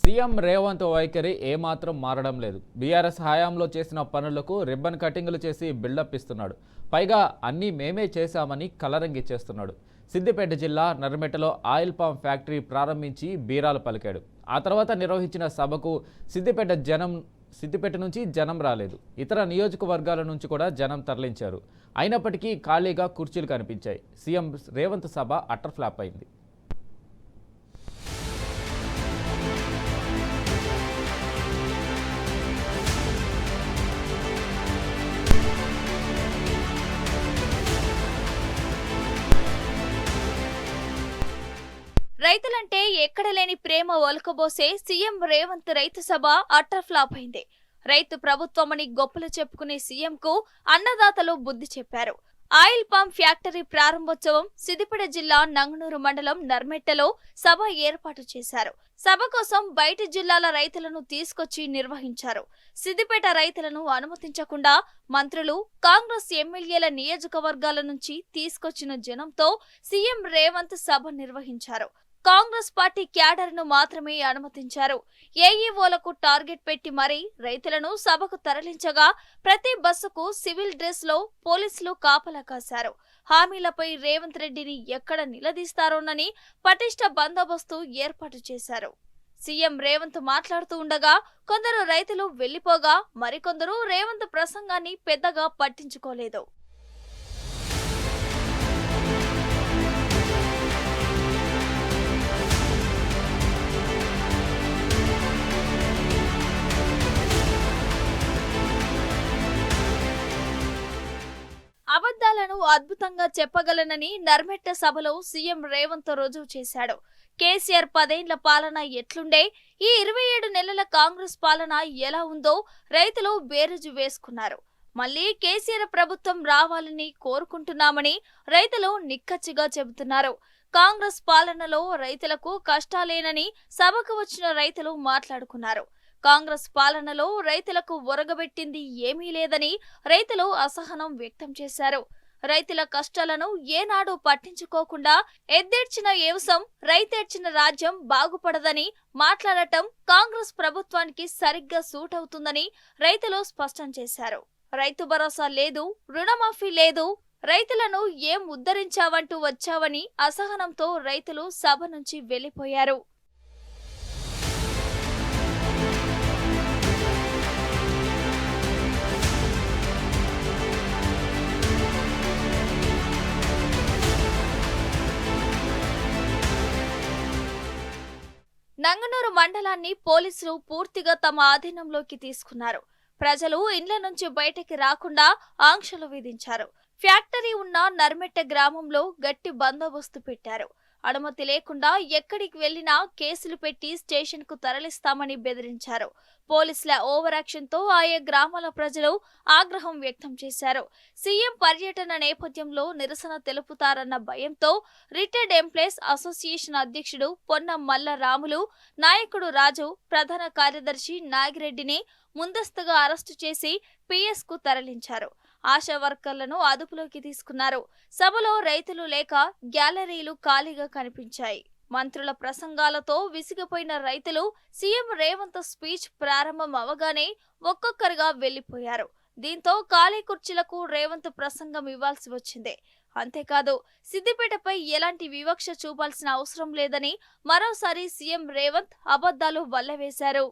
CM Revanth వైఖరి ఏమాత్రం మారడం లేదు. బీఆర్ఎస్ హయాంలో చేసిన పనులకు రిబ్బన్ కటింగ్లు చేసి బిల్డప్ ఇస్తున్నాడు. పైగా అన్నీ మేమే చేశామని కలరంగిచ్చేస్తున్నాడు. సిద్దిపేట జిల్లా నర్మెటలో ఆయిల్ పామ్ ఫ్యాక్టరీ ప్రారంభించి బీరాలు పలికాడు. ఆ తర్వాత నిర్వహించిన సభకు సిద్దిపేట నుంచి జనం రాలేదు. ఇతర నియోజకవర్గాల నుంచి కూడా జనం తరలించారు. అయినప్పటికీ ఖాళీగా కుర్చీలు కనిపించాయి. సీఎం రేవంత్ సభ అట్టర్ ఫ్లాప్ అయింది. రైతులంటే ఎక్కడ లేని ప్రేమ ఒలకబోసే సీఎం రేవంత్ రైతు సభ అట్టర్ ఫ్లాప్ అయింది. రైతు ప్రభుత్వమని గొప్పలు చెప్పుకునే సీఎంకు అన్నదాతలు బుద్ధి చెప్పారు. ఆయిల్ పామ్ ఫ్యాక్టరీ ప్రారంభోత్సవం సిద్దిపేట జిల్లా నంగనూరు మండలం నర్మెట్టలో సభ ఏర్పాటు చేశారు. సభ కోసం బయటి జిల్లాల రైతులను తీసుకొచ్చి నిర్వహించారు. సిద్దిపేట రైతులను అనుమతించకుండా మంత్రులు, కాంగ్రెస్ ఎమ్మెల్యేల నియోజకవర్గాల నుంచి తీసుకొచ్చిన జనంతో సీఎం రేవంత్ సభ నిర్వహించారు. కాంగ్రెస్ పార్టీ క్యాడర్ ను మాత్రమే అనుమతించారు. ఏఈఓలకు టార్గెట్ పెట్టి మరీ రైతులను సభకు తరలించగా ప్రతి బస్సుకు సివిల్ డ్రెస్ లో పోలీసులు కాపలా కాశారు. హామీలపై రేవంత్ రెడ్డిని ఎక్కడ నిలదీస్తారోనని పటిష్ట బందోబస్తు ఏర్పాటు చేశారు. సీఎం రేవంత్ మాట్లాడుతూ ఉండగా కొందరు రైతులు వెళ్లిపోగా మరికొందరు రేవంత్ ప్రసంగాన్ని పెద్దగా పట్టించుకోలేదు. అబద్ధాలను అద్భుతంగా చెప్పగలనని నర్మెట్ట సభలో సీఎం రేవంత్ రుజువు చేశాడు. కేసీఆర్ 10 ఏళ్ల పాలన ఎట్లుండే, ఈ 27 నెలల కాంగ్రెస్ పాలన ఎలా ఉందో రైతులు బేరుజు వేసుకున్నారు. మళ్లీ కేసీఆర్ ప్రభుత్వం రావాలని కోరుకుంటున్నామని రైతులు నిక్కచ్చిగా చెబుతున్నారు. కాంగ్రెస్ పాలనలో రైతులకు కష్టాలేనని సభకు వచ్చిన రైతులు మాట్లాడుకున్నారు. కాంగ్రెస్ పాలనలో రైతులకు ఒరగబెట్టింది ఏమీ లేదని రైతులు అసహనం వ్యక్తం చేశారు. రైతుల కష్టాలను ఏనాడు పట్టించుకోకుండా ఎద్దేడ్చిన ఏవసం, రైతేడ్చిన రాజ్యం బాగుపడదని మాట్లాడటం కాంగ్రెస్ ప్రభుత్వానికి సరిగ్గా సూట్ అవుతుందని రైతులు స్పష్టం చేశారు. రైతు భరోసా లేదు, రుణమాఫీ లేదు, రైతులను ఏం ఉద్ధరించావంటూ వచ్చావని అసహనంతో రైతులు సభ నుంచి వెళ్లిపోయారు. నంగనూరు మండలాన్ని పోలీసులు పూర్తిగా తమ ఆధీనంలోకి తీసుకున్నారు. ప్రజలు ఇండ్ల నుంచి బయటికి రాకుండా ఆంక్షలు విధించారు. ఫ్యాక్టరీ ఉన్న నర్మెట్ట గ్రామంలో గట్టి బందోబస్తు పెట్టారు. అనుమతి లేకుండా ఎక్కడికి వెళ్లినా కేసులు పెట్టి స్టేషన్ కు తరలిస్తామని బెదిరించారు. పోలీసుల ఓవర్ యాక్షన్ తో ఆయా గ్రామాల ప్రజలు ఆగ్రహం వ్యక్తం చేశారు. సీఎం పర్యటన నేపథ్యంలో నిరసన తెలుపుతారన్న భయంతో రిటైర్డ్ ఎంప్లాయీస్ అసోసియేషన్ అధ్యక్షుడు పొన్నం మల్ల రాములు, నాయకుడు రాజు, ప్రధాన కార్యదర్శి నాగిరెడ్డిని ముందస్తుగా అరెస్టు చేసి పిఎస్ కు తరలించారు. ఆశా వర్కర్లను అదుపులోకి తీసుకున్నారు. సభలో రైతులు లేక గ్యాలరీలు ఖాళీగా కనిపించాయి. మంత్రుల ప్రసంగాలతో విసిగిపోయిన రైతులు సీఎం రేవంత్ స్పీచ్ ప్రారంభం అవగానే ఒక్కొక్కరుగా వెళ్లిపోయారు. దీంతో ఖాళీ కుర్చీలకు రేవంత్ ప్రసంగం ఇవ్వాల్సి వచ్చింది. అంతేకాదు, సిద్దిపేటపై ఎలాంటి వివక్ష చూపాల్సిన అవసరం లేదని మరోసారి సీఎం రేవంత్ అబద్ధాలు వల్లవేశారు.